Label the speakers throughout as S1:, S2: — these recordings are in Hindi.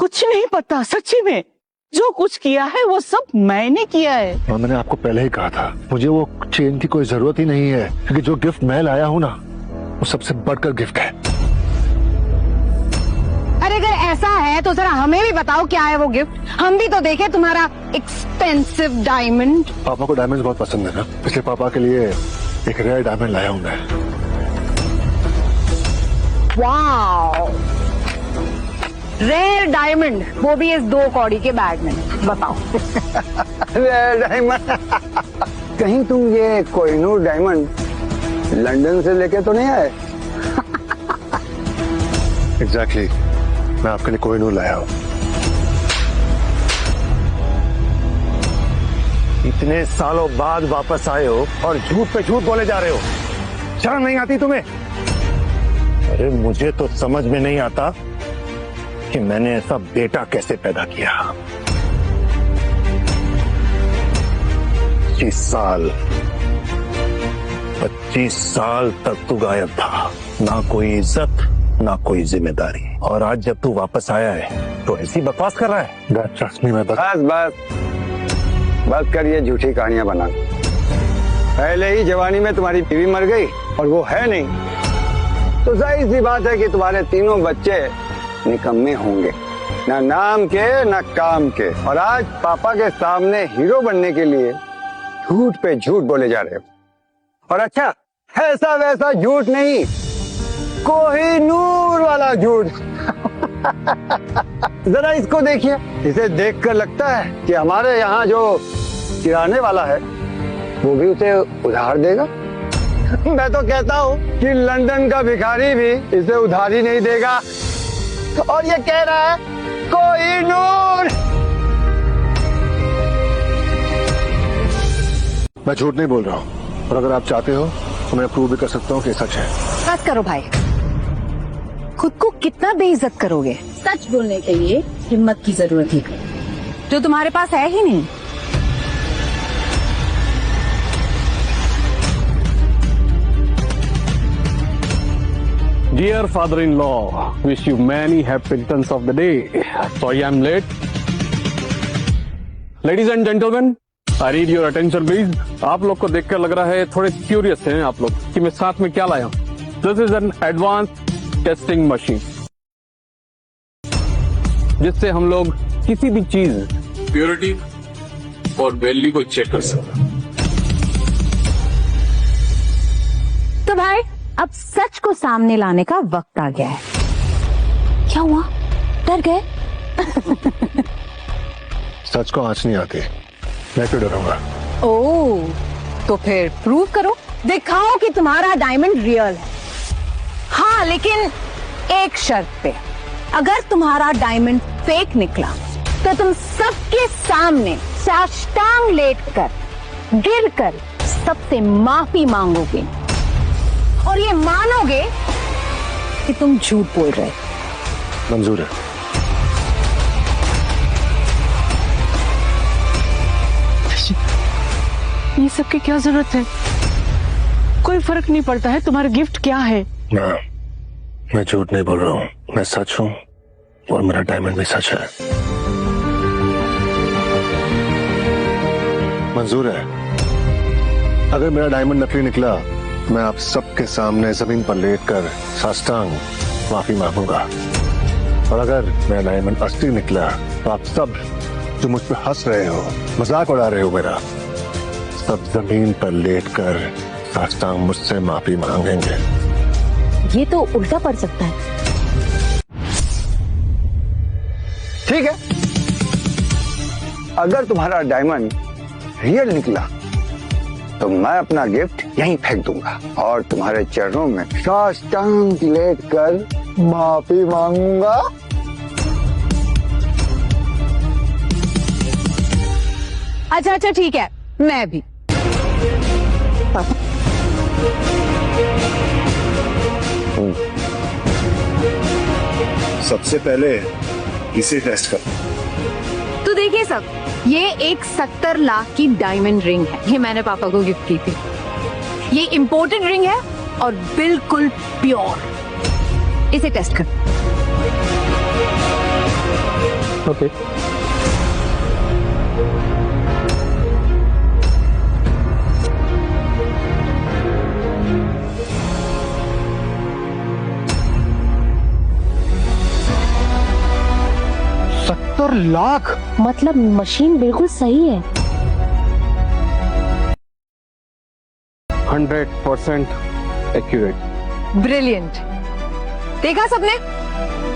S1: कुछ नहीं पता, सच्ची में जो कुछ किया है वो सब मैंने किया है।
S2: और मैंने आपको पहले ही कहा था, मुझे वो चेन की कोई जरूरत ही नहीं है, क्योंकि जो गिफ्ट मैं लाया हूँ ना वो सबसे बढ़कर गिफ्ट है।
S3: अरे अगर ऐसा है तो जरा हमें भी बताओ क्या है वो गिफ्ट, हम भी तो देखें तुम्हारा एक्सपेंसिव डायमंड।
S2: पापा को डायमंड बहुत पसंद है ना, इसलिए पापा के लिए एक रेयर डायमंड लाया हूँ मैं।
S3: वाओ, रेयर डायमंड, वो भी इस 2 कौड़ी के बैग में। बताओ।
S4: Rare diamond. कहीं तुम ये कोहिनूर डायमंड लंदन से लेके तो नहीं आए?
S2: एग्जैक्टली, मैं आपके लिए कोहिनूर लाया हूँ।
S5: इतने सालों बाद वापस आए हो और झूठ पे झूठ बोले जा रहे हो, शर्म नहीं आती तुम्हें? अरे मुझे तो समझ में नहीं आता कि मैंने ऐसा बेटा कैसे पैदा किया। 25 साल तक तू गायब था, ना कोई इज्जत ना कोई जिम्मेदारी, और आज जब तू वापस आया है तो ऐसी बकवास कर रहा है।
S2: Dad, trust me, मैं
S4: बस कर ये झूठी कहानियां बना। पहले ही जवानी में तुम्हारी बीवी मर गई और वो है नहीं, तो जाहिर सी बात है कि तुम्हारे तीनों बच्चे निकम्मे होंगे, ना नाम के ना काम के। और आज पापा के सामने हीरो बनने के लिए झूठ पे झूठ बोले जा रहे हो। और अच्छा, ऐसा वैसा झूठ नहीं, कोहिनूर वाला झूठ। जरा इसको देखिए, इसे देखकर लगता है कि हमारे यहाँ जो किराने वाला है वो भी उसे उधार देगा। मैं तो कहता हूँ कि लंदन का भिखारी भी इसे उधारी नहीं देगा, और ये कह रहा है कोहिनूर।
S2: मैं झूठ नहीं बोल रहा हूँ, और अगर आप चाहते हो तो मैं प्रूव भी कर सकता हूँ कि सच है।
S3: बस करो भाई, खुद को कितना बेइज्जत करोगे?
S6: सच बोलने के लिए हिम्मत की जरूरत है,
S3: जो तुम्हारे पास है ही नहीं।
S7: Dear father-in-law, wish you many happy returns of the day. Sorry I'm late. Ladies and gentlemen, I need your attention please. आप लोग को देखकर लग रहा है थोड़े क्यूरियस हैं आप लोग कि मैं साथ में क्या लाया हूँ। This is an advanced testing machine, जिससे हम लोग किसी भी चीज प्योरिटी और वैल्यू को चेक कर सकते।
S3: तो भाई अब सच को सामने लाने का वक्त आ गया है। क्या हुआ, डर गए?
S2: सच को आंच नहीं आती, मैं क्यों डरूंगा?
S3: ओह, तो फिर प्रूव करो, दिखाओ कि तुम्हारा डायमंड रियल है। हाँ, लेकिन एक शर्त पे, अगर तुम्हारा डायमंड फेक निकला तो तुम सबके सामने साष्टांग लेटकर गिरकर सबसे माफी मांगोगे और ये मानोगे कि तुम झूठ बोल रहे हो।
S2: मंजूर है।
S1: ये सब की क्या जरूरत है? कोई फर्क नहीं पड़ता है तुम्हारा गिफ्ट क्या है।
S2: मैं झूठ नहीं बोल रहा हूँ, मैं सच हूँ, और मेरा डायमंड भी सच है। मंजूर है। अगर मेरा डायमंड नकली निकला, मैं आप सबके सामने जमीन पर लेटकर साष्टांग माफी मांगूंगा, और अगर मेरा डायमंड असली निकला तो आप सब जो मुझ पर हंस रहे हो, मजाक उड़ा रहे हो मेरा, सब जमीन पर लेटकर साष्टांग मुझसे माफी मांगेंगे।
S3: ये तो उल्टा पड़ सकता है।
S4: ठीक है, अगर तुम्हारा डायमंड रियल निकला तो मैं अपना गिफ्ट यहीं फेंक दूंगा और तुम्हारे चरणों में साष्टांग लेटकर माफी मांगूंगा।
S3: अच्छा अच्छा ठीक है, मैं भी।
S5: सबसे पहले इसे टेस्ट कर।
S3: तो देखिए सब, ये एक 70 लाख की डायमंड रिंग है, ये मैंने पापा को गिफ्ट की थी। ये इंपोर्टेड रिंग है और बिल्कुल प्योर। इसे टेस्ट कर।
S7: ओके
S2: लाख
S6: मतलब मशीन बिल्कुल सही है।
S7: 100% एक्यूरेट।
S3: ब्रिलियंट। देखा सबने?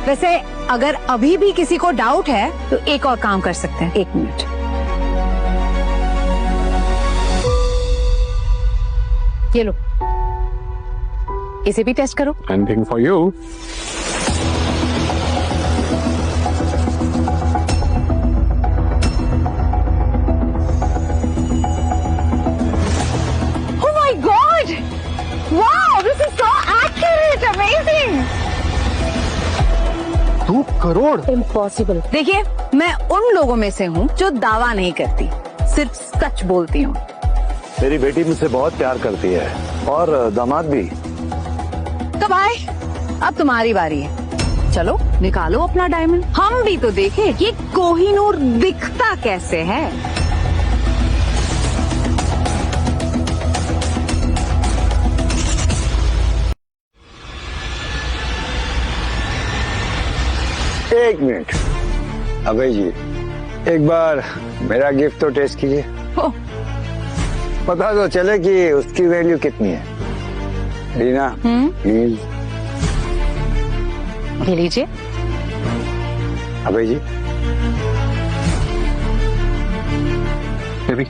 S3: वैसे अगर अभी भी किसी को डाउट है तो एक और काम कर सकते हैं। 1 मिनट। ये लो, इसे भी टेस्ट करो।
S7: Anything for you.
S3: Wow, this is so accurate, amazing.
S2: 2 crore.
S6: Impossible.
S3: देखिए, मैं उन लोगों में से हूँ जो दावा नहीं करती, सिर्फ सच बोलती हूँ।
S5: मेरी बेटी मुझसे बहुत प्यार करती है और दामाद भी।
S3: तो भाई, अब तुम्हारी बारी है। चलो निकालो अपना डायमंड, हम भी तो देखें कि कोहिनूर दिखता कैसे है।
S4: एक मिनट अभय जी, एक बार मेरा गिफ्ट तो टेस्ट कीजिए, पता तो चले कि उसकी वैल्यू कितनी है। रीना प्लीज।
S3: ये लीजिए।
S4: Abhay ji
S7: baby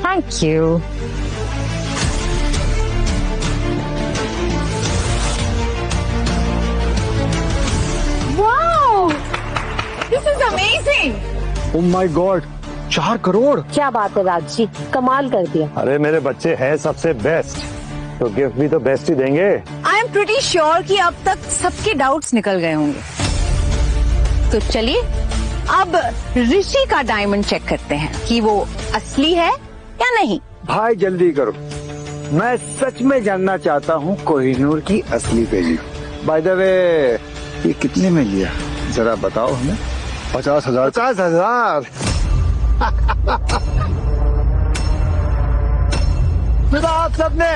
S3: thank you. This is amazing.
S2: Oh my God, 4 crore.
S6: क्या बात है राज जी, कमाल कर दिया।
S5: अरे मेरे बच्चे हैं सबसे बेस्ट, तो गिफ्ट भी तो बेस्ट ही देंगे।
S3: आई एम प्रिटी श्योर कि अब तक सबके डाउट्स निकल गए होंगे। तो चलिए अब ऋषि का डायमंड चेक करते हैं कि वो असली है या नहीं।
S4: भाई जल्दी करो, मैं सच में जानना चाहता हूँ कोहिनूर की असली वैल्यू। बाय द वे, ये कितने में लिया जरा बताओ हमें।
S2: 50,000।
S4: 50,000। सुना आप सबने,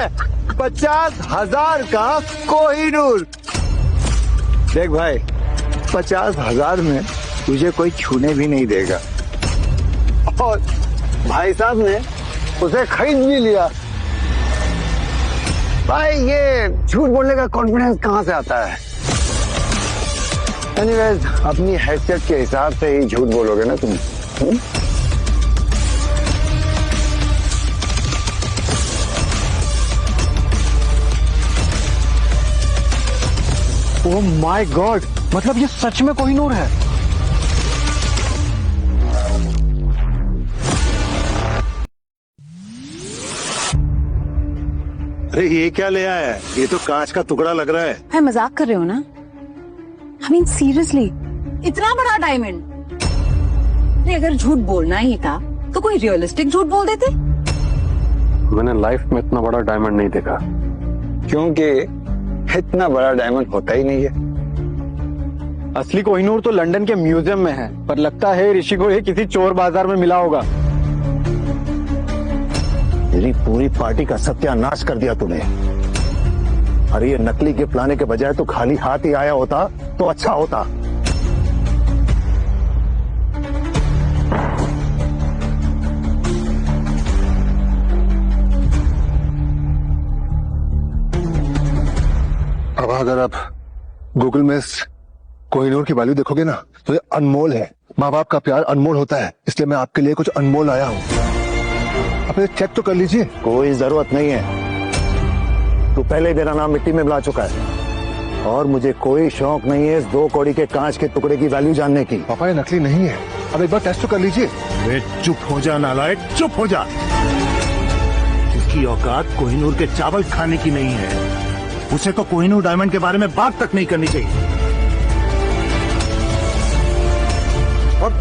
S4: 50,000 का कोहिनूर। देख भाई, 50,000 में तुझे कोई छूने भी नहीं देगा, और भाई साहब ने उसे खरीद भी लिया। भाई ये झूठ बोलने का कॉन्फिडेंस कहाँ से आता है? एनीवेज, अपनी हैसियत के हिसाब से ही झूठ बोलोगे ना तुम।
S2: ओह माय गॉड, मतलब ये सच में कोहिनूर है।
S5: अरे ये क्या ले आया है? ये तो कांच का टुकड़ा लग रहा है।
S3: मैं मजाक कर रहे हो ना? I mean सीरियसली, इतना बड़ा डायमंड। अगर झूठ बोलना ही था तो कोई रियलिस्टिक झूठ बोल देते।
S7: मैंने लाइफ में इतना बड़ा डायमंड नहीं देखा।
S4: क्योंकि इतना बड़ा डायमंड होता ही नहीं है।
S8: असली कोहिनूर तो लंदन के म्यूजियम में है, पर लगता है ऋषि को ये किसी चोर बाजार में मिला होगा।
S5: मेरी पूरी पार्टी का सत्यानाश कर दिया तूने। अरे ये नकली गिफ्ट लाने के बजाय तो खाली हाथ ही आया होता तो अच्छा होता।
S2: अब अगर आप गूगल में इस कोहिनूर की वैल्यू देखोगे ना, तो ये अनमोल है। माँ बाप का प्यार अनमोल होता है, इसलिए मैं आपके लिए कुछ अनमोल आया हूँ। आप इसे चेक तो कर लीजिए।
S5: कोई जरूरत नहीं है, तू पहले ही मेरा नाम मिट्टी में मिला चुका है, और मुझे कोई शौक नहीं है इस 2 कौड़ी के कांच के टुकड़े की वैल्यू जानने की।
S2: पापा ये नकली नहीं है, अब एक बार टेस्ट तो कर लीजिए।
S5: वे चुप हो जा नालायक, चुप हो जा। इसकी औकात कोहिनूर के चावल खाने की नहीं है, उसे तो कोहिनूर डायमंड के बारे में बात तक नहीं करनी चाहिए। और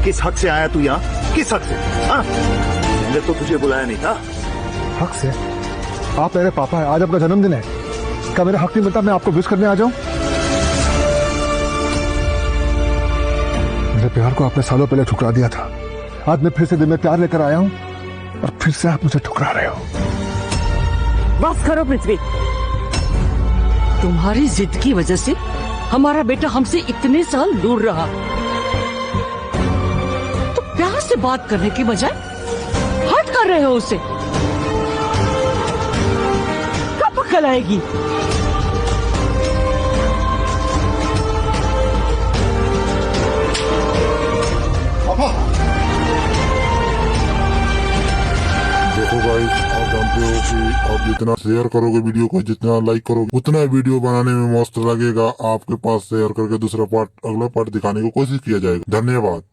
S5: किस हक से आया तू यहाँ? किस हक से? हाँ? मैंने तो तुझे बुलाया नहीं था।
S2: हक से? आप मेरे पापा हैं, आज आपका जन्मदिन है, क्या मेरा हक नहीं मिलता मैं आपको विश करने आ जाऊं? मेरे प्यार को आपने सालों पहले ठुकरा दिया था। आज मैं फिर से दिल में प्यार लेकर आया हूं और फिर से आप मुझे ठुकरा रहे हो।
S1: बस करो पृथ्वी, तुम्हारी जिद की वजह से हमारा बेटा हमसे इतने साल दूर रहा। तो प्यार से बात करने की बजाय हट कर रहे हो उसे। कब अक्ल आएगी?
S9: देखो गाइस, आप जानते हो कि आप जितना शेयर करोगे वीडियो को, जितना लाइक करोगे, उतना वीडियो बनाने में मस्त लगेगा। आपके पास शेयर करके दूसरा पार्ट, अगला पार्ट दिखाने की कोशिश किया जाएगा। धन्यवाद।